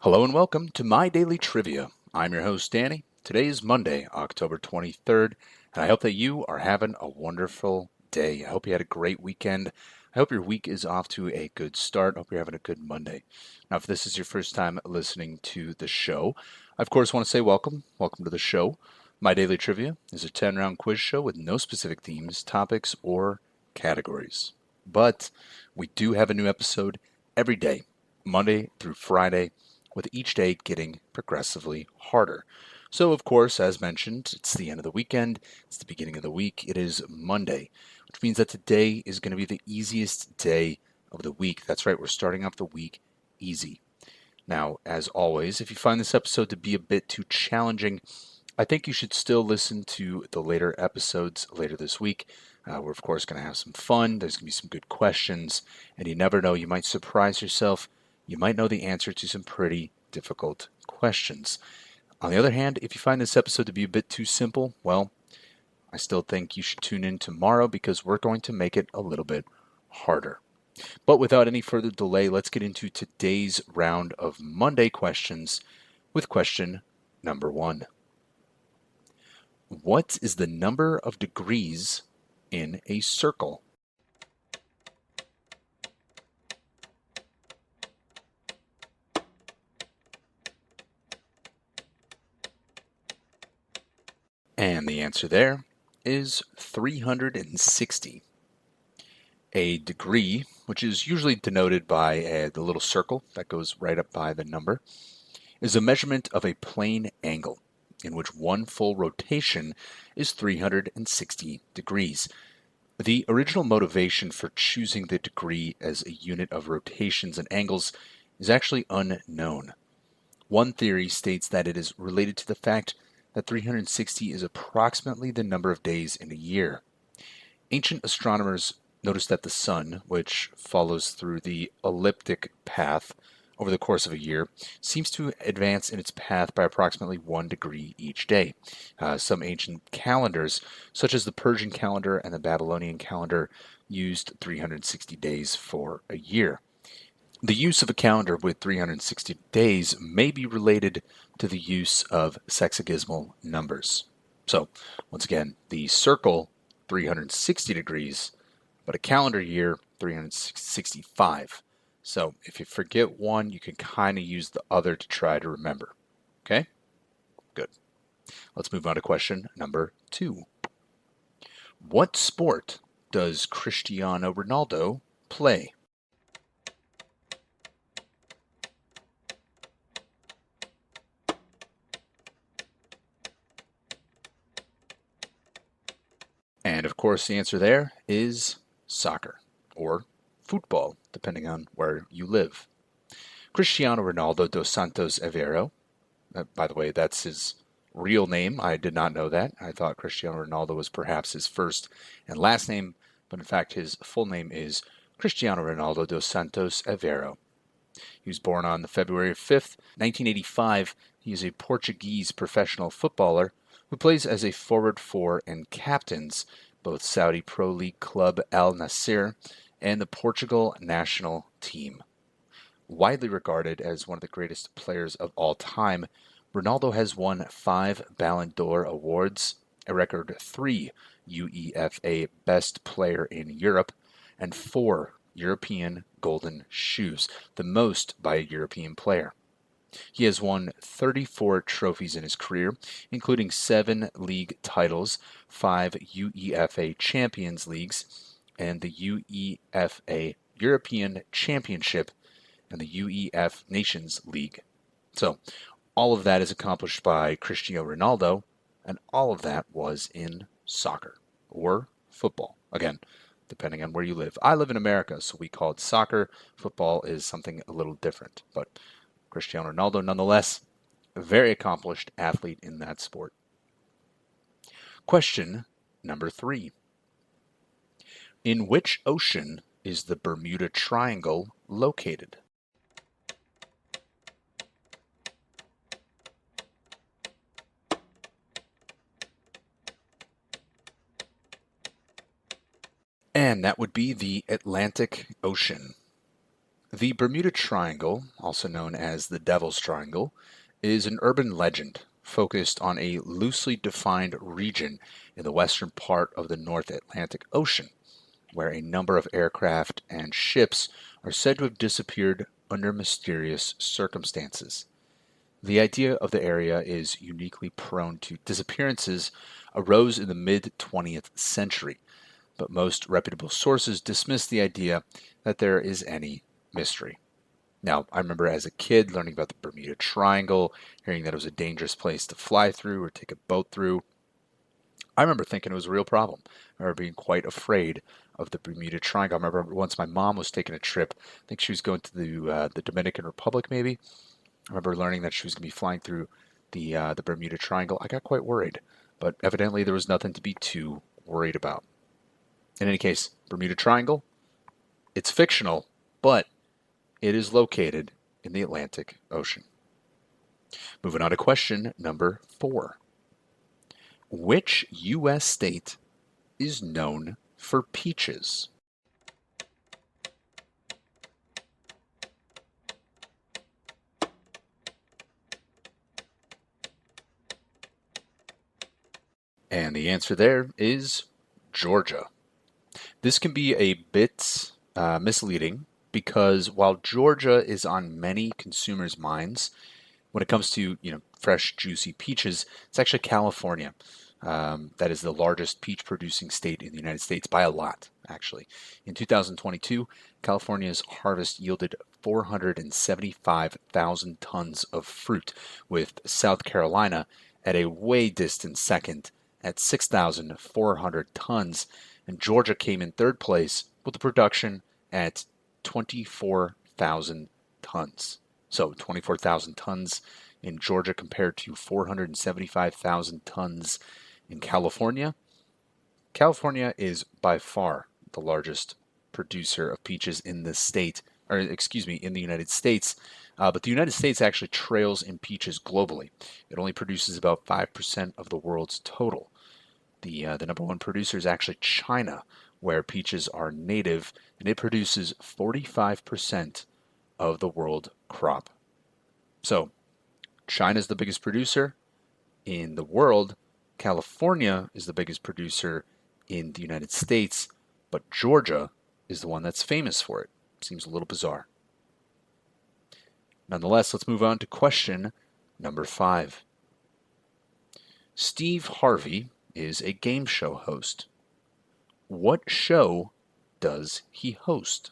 Hello and welcome to My Daily Trivia. I'm your host, Danny. Today is Monday, October 23rd, and I hope that you are having a wonderful day. I hope you had a great weekend. I hope your week is off to a good start. I hope you're having a good Monday. Now, if this is your first time listening to the show, I of course want to say welcome. Welcome to the show. My Daily Trivia is a 10-round quiz show with no specific themes, topics, or categories. But we do have a new episode every day, Monday through Friday, with each day getting progressively harder. So, of course, as mentioned, it's the end of the weekend, it's the beginning of the week, it is Monday, which means that today is going to be the easiest day of the week. That's right, we're starting off the week easy. Now, as always, if you find this episode to be a bit too challenging, I think you should still listen to the later episodes later this week. We're, of course, going to have some fun. There's going to be some good questions, and you never know, you might surprise yourself. You might know the answer to some pretty difficult questions. On the other hand, if you find this episode to be a bit too simple, well, I still think you should tune in tomorrow because we're going to make it a little bit harder. But without any further delay, let's get into today's round of Monday questions with question number 1. What is the number of degrees in a circle? And the answer there is 360. A degree, which is usually denoted by the little circle that goes right up by the number, is a measurement of a plane angle in which one full rotation is 360 degrees. The original motivation for choosing the degree as a unit of rotations and angles is actually unknown. One theory states that it is related to the fact that 360 is approximately the number of days in a year. Ancient astronomers noticed that the sun, which follows through the elliptic path over the course of a year, seems to advance in its path by approximately 1 degree each day. Some ancient calendars, such as the Persian calendar and the Babylonian calendar, used 360 days for a year. The use of a calendar with 360 days may be related to the use of sexagesimal numbers. So, once again, the circle, 360 degrees, but a calendar year, 365. So, if you forget one, you can kind of use the other to try to remember. Okay? Good. Let's move on to question number 2. What sport does Cristiano Ronaldo play? And of course, the answer there is soccer or football, depending on where you live. Cristiano Ronaldo dos Santos Aveiro, by the way, that's his real name. I did not know that. I thought Cristiano Ronaldo was perhaps his first and last name, but in fact, his full name is Cristiano Ronaldo dos Santos Aveiro. He was born on February 5th, 1985. He is a Portuguese professional footballer who plays as a forward for and captains both Saudi Pro League club Al Nassr and the Portugal national team. Widely regarded as one of the greatest players of all time, Ronaldo has won 5 Ballon d'Or awards, a record 3 UEFA Best Player in Europe, and 4 European Golden Shoes, the most by a European player. He has won 34 trophies in his career, including 7 league titles, 5 UEFA Champions Leagues, and the UEFA European Championship and the UEFA Nations League. So, all of that is accomplished by Cristiano Ronaldo, and all of that was in soccer or football. Again, depending on where you live. I live in America, so we call it soccer. Football is something a little different, but Cristiano Ronaldo, nonetheless, a very accomplished athlete in that sport. Question number 3. In which ocean is the Bermuda Triangle located? And that would be the Atlantic Ocean. The Bermuda Triangle, also known as the Devil's Triangle, is an urban legend focused on a loosely defined region in the western part of the North Atlantic Ocean, where a number of aircraft and ships are said to have disappeared under mysterious circumstances. The idea of the area is uniquely prone to disappearances arose in the mid 20th century, but most reputable sources dismiss the idea that there is any mystery. Now, I remember as a kid learning about the Bermuda Triangle, hearing that it was a dangerous place to fly through or take a boat through. I remember thinking it was a real problem. I remember being quite afraid of the Bermuda Triangle. I remember once my mom was taking a trip. I think she was going to the Dominican Republic, maybe. I remember learning that she was going to be flying through the Bermuda Triangle. I got quite worried, but evidently there was nothing to be too worried about. In any case, Bermuda Triangle, it's fictional, but it is located in the Atlantic Ocean. Moving on to question number 4. Which U.S. state is known for peaches? And the answer there is Georgia. This can be a bit misleading because while Georgia is on many consumers' minds when it comes to fresh, juicy peaches, it's actually California. That is the largest peach producing state in the United States by a lot, actually. In 2022, California's harvest yielded 475,000 tons of fruit, with South Carolina at a way distant second at 6,400 tons, and Georgia came in third place with the production at 24,000 tons. So 24,000 tons in Georgia compared to 475,000 tons in California. California is by far the largest producer of peaches in the state, or excuse me, in the United States. But the United States actually trails in peaches globally. It only produces about 5% of the world's total. The number one producer is actually China, where peaches are native, and it produces 45% of the world crop. So, China's the biggest producer in the world. California is the biggest producer in the United States, but Georgia is the one that's famous for it. Seems a little bizarre. Nonetheless, let's move on to question number 5. Steve Harvey is a game show host. What show does he host?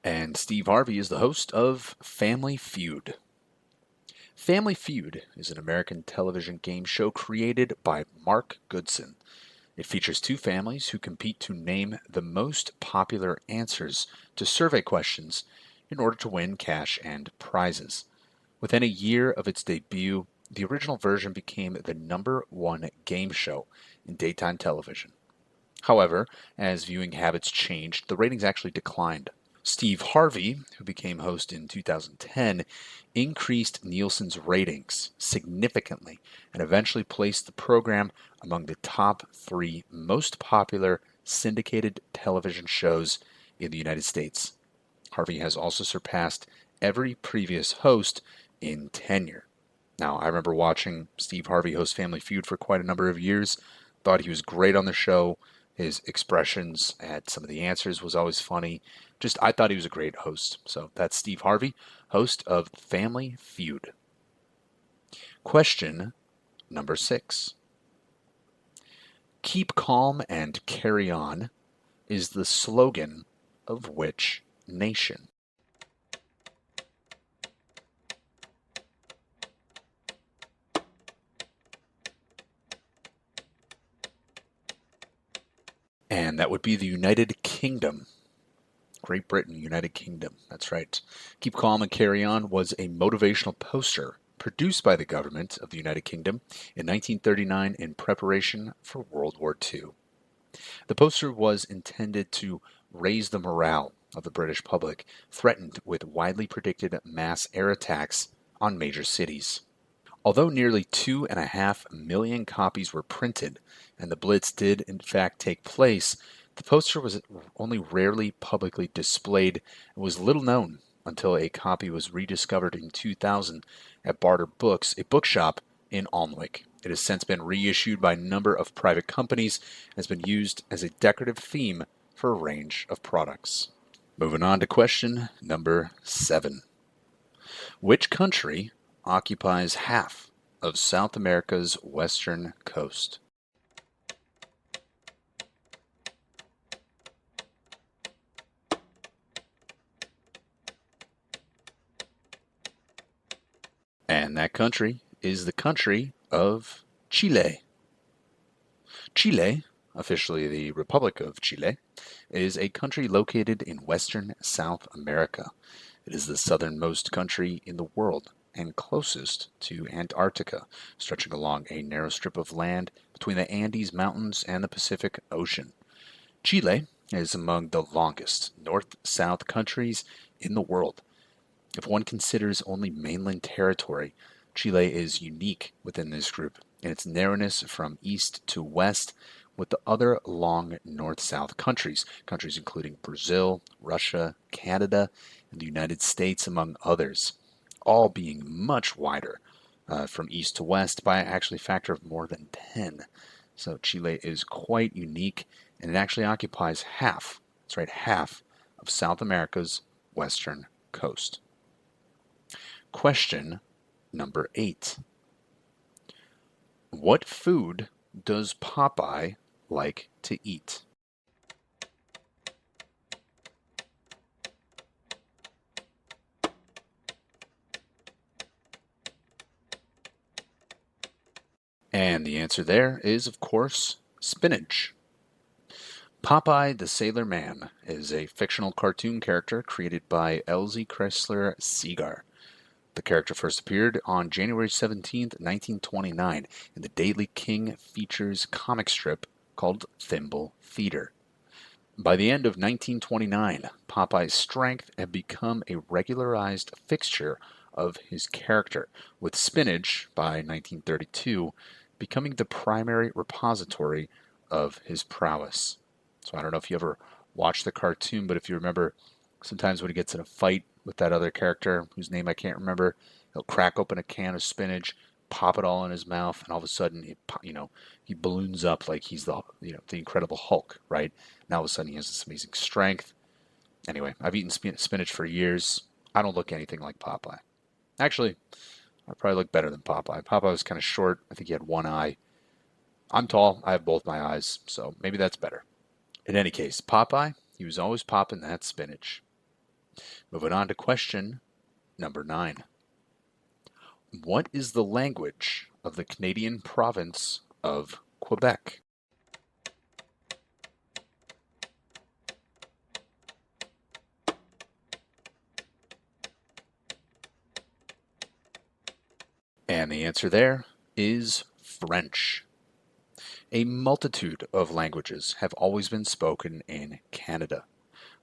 And Steve Harvey is the host of Family Feud. Family Feud is an American television game show created by Mark Goodson. It features two families who compete to name the most popular answers to survey questions in order to win cash and prizes. Within a year of its debut, the original version became the number one game show in daytime television. However, as viewing habits changed, the ratings actually declined. Steve Harvey, who became host in 2010, increased Nielsen's ratings significantly and eventually placed the program among the top 3 most popular syndicated television shows in the United States. Harvey has also surpassed every previous host in tenure. Now, I remember watching Steve Harvey host Family Feud for quite a number of years. Thought he was great on the show. His expressions at some of the answers was always funny. I thought he was a great host. So that's Steve Harvey, host of Family Feud. Question number 6. Keep calm and carry on is the slogan of which nation? And that would be the United Kingdom. Great Britain, United Kingdom. That's right. Keep Calm and Carry On was a motivational poster produced by the government of the United Kingdom in 1939 in preparation for World War II. The poster was intended to raise the morale of the British public, threatened with widely predicted mass air attacks on major cities. Although nearly 2.5 million copies were printed, and the Blitz did in fact take place, the poster was only rarely publicly displayed and was little known until a copy was rediscovered in 2000 at Barter Books, a bookshop in Alnwick. It has since been reissued by a number of private companies and has been used as a decorative theme for a range of products. Moving on to question number 7. Which country occupies half of South America's western coast? And that country is the country of Chile. Chile, officially the Republic of Chile, is a country located in western South America. It is the southernmost country in the world and closest to Antarctica, stretching along a narrow strip of land between the Andes Mountains and the Pacific Ocean. Chile is among the longest north-south countries in the world. If one considers only mainland territory, Chile is unique within this group in its narrowness from east to west, with the other long north-south countries including Brazil, Russia, Canada, and the United States, among others, all being much wider from east to west by actually a factor of more than 10. So Chile is quite unique, and it actually occupies half, that's right, half of South America's western coast. Question number 8. What food does Popeye like to eat? And the answer there is, of course, spinach. Popeye the Sailor Man is a fictional cartoon character created by Elzie Chrysler Segar. The character first appeared on January 17, 1929, in the Daily King Features comic strip called Thimble Theater. By the end of 1929, Popeye's strength had become a regularized fixture of his character, with spinach, by 1932, becoming the primary repository of his prowess. So I don't know if you ever watched the cartoon, but if you remember, sometimes when he gets in a fight with that other character, whose name I can't remember, he'll crack open a can of spinach, pop it all in his mouth, and all of a sudden, he balloons up like he's the Incredible Hulk, right? Now all of a sudden he has this amazing strength. Anyway, I've eaten spinach for years. I don't look anything like Popeye. Actually, I probably look better than Popeye. Popeye was kind of short. I think he had one eye. I'm tall. I have both my eyes, so maybe that's better. In any case, Popeye, he was always popping that spinach. Moving on to question number 9. What is the language of the Canadian province of Quebec? And the answer there is French. A multitude of languages have always been spoken in Canada.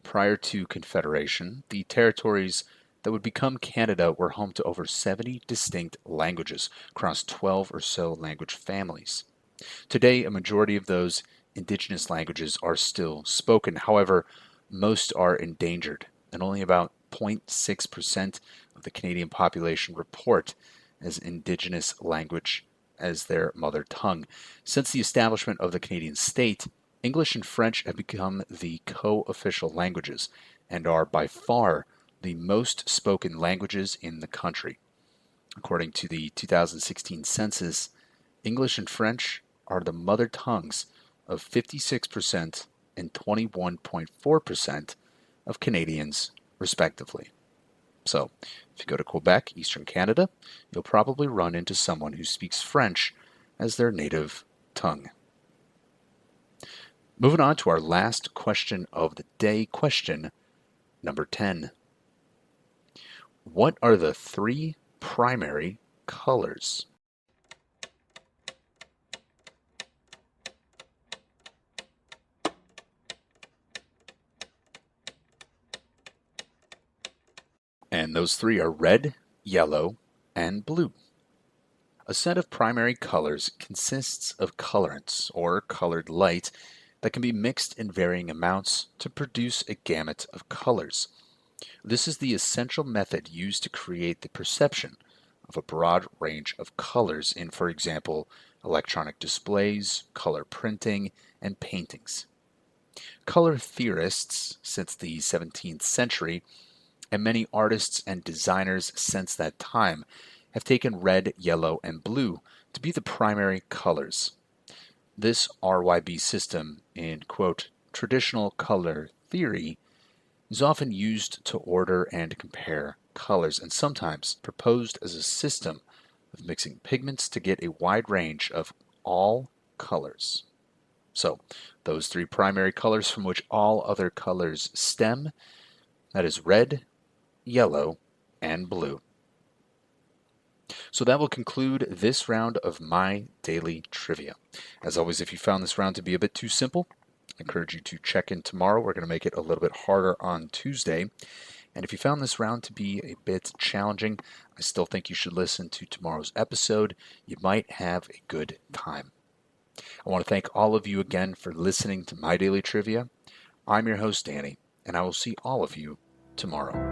Prior to Confederation, the territories that would become Canada were home to over 70 distinct languages across 12 or so language families. Today, a majority of those indigenous languages are still spoken. However, most are endangered, and only about 0.6% of the Canadian population report as indigenous language as their mother tongue. Since the establishment of the Canadian state, English and French have become the co-official languages and are by far the most spoken languages in the country. According to the 2016 census, English and French are the mother tongues of 56% and 21.4% of Canadians, respectively. So, if you go to Quebec, Eastern Canada, you'll probably run into someone who speaks French as their native tongue. Moving on to our last question of the day, question number 10. What are the 3 primary colors? And those 3 are red, yellow, and blue. A set of primary colors consists of colorants, or colored light, that can be mixed in varying amounts to produce a gamut of colors. This is the essential method used to create the perception of a broad range of colors in, for example, electronic displays, color printing, and paintings. Color theorists since the 17th century, and many artists and designers since that time, have taken red, yellow, and blue to be the primary colors. This RYB system in, quote, traditional color theory is often used to order and compare colors and sometimes proposed as a system of mixing pigments to get a wide range of all colors. So, those three primary colors from which all other colors stem, that is red, yellow, and blue. So that will conclude this round of My Daily Trivia. As always, if you found this round to be a bit too simple, I encourage you to check in tomorrow. We're going to make it a little bit harder on Tuesday. And if you found this round to be a bit challenging, I still think you should listen to tomorrow's episode. You might have a good time. I want to thank all of you again for listening to My Daily Trivia. I'm your host, Danny, and I will see all of you tomorrow.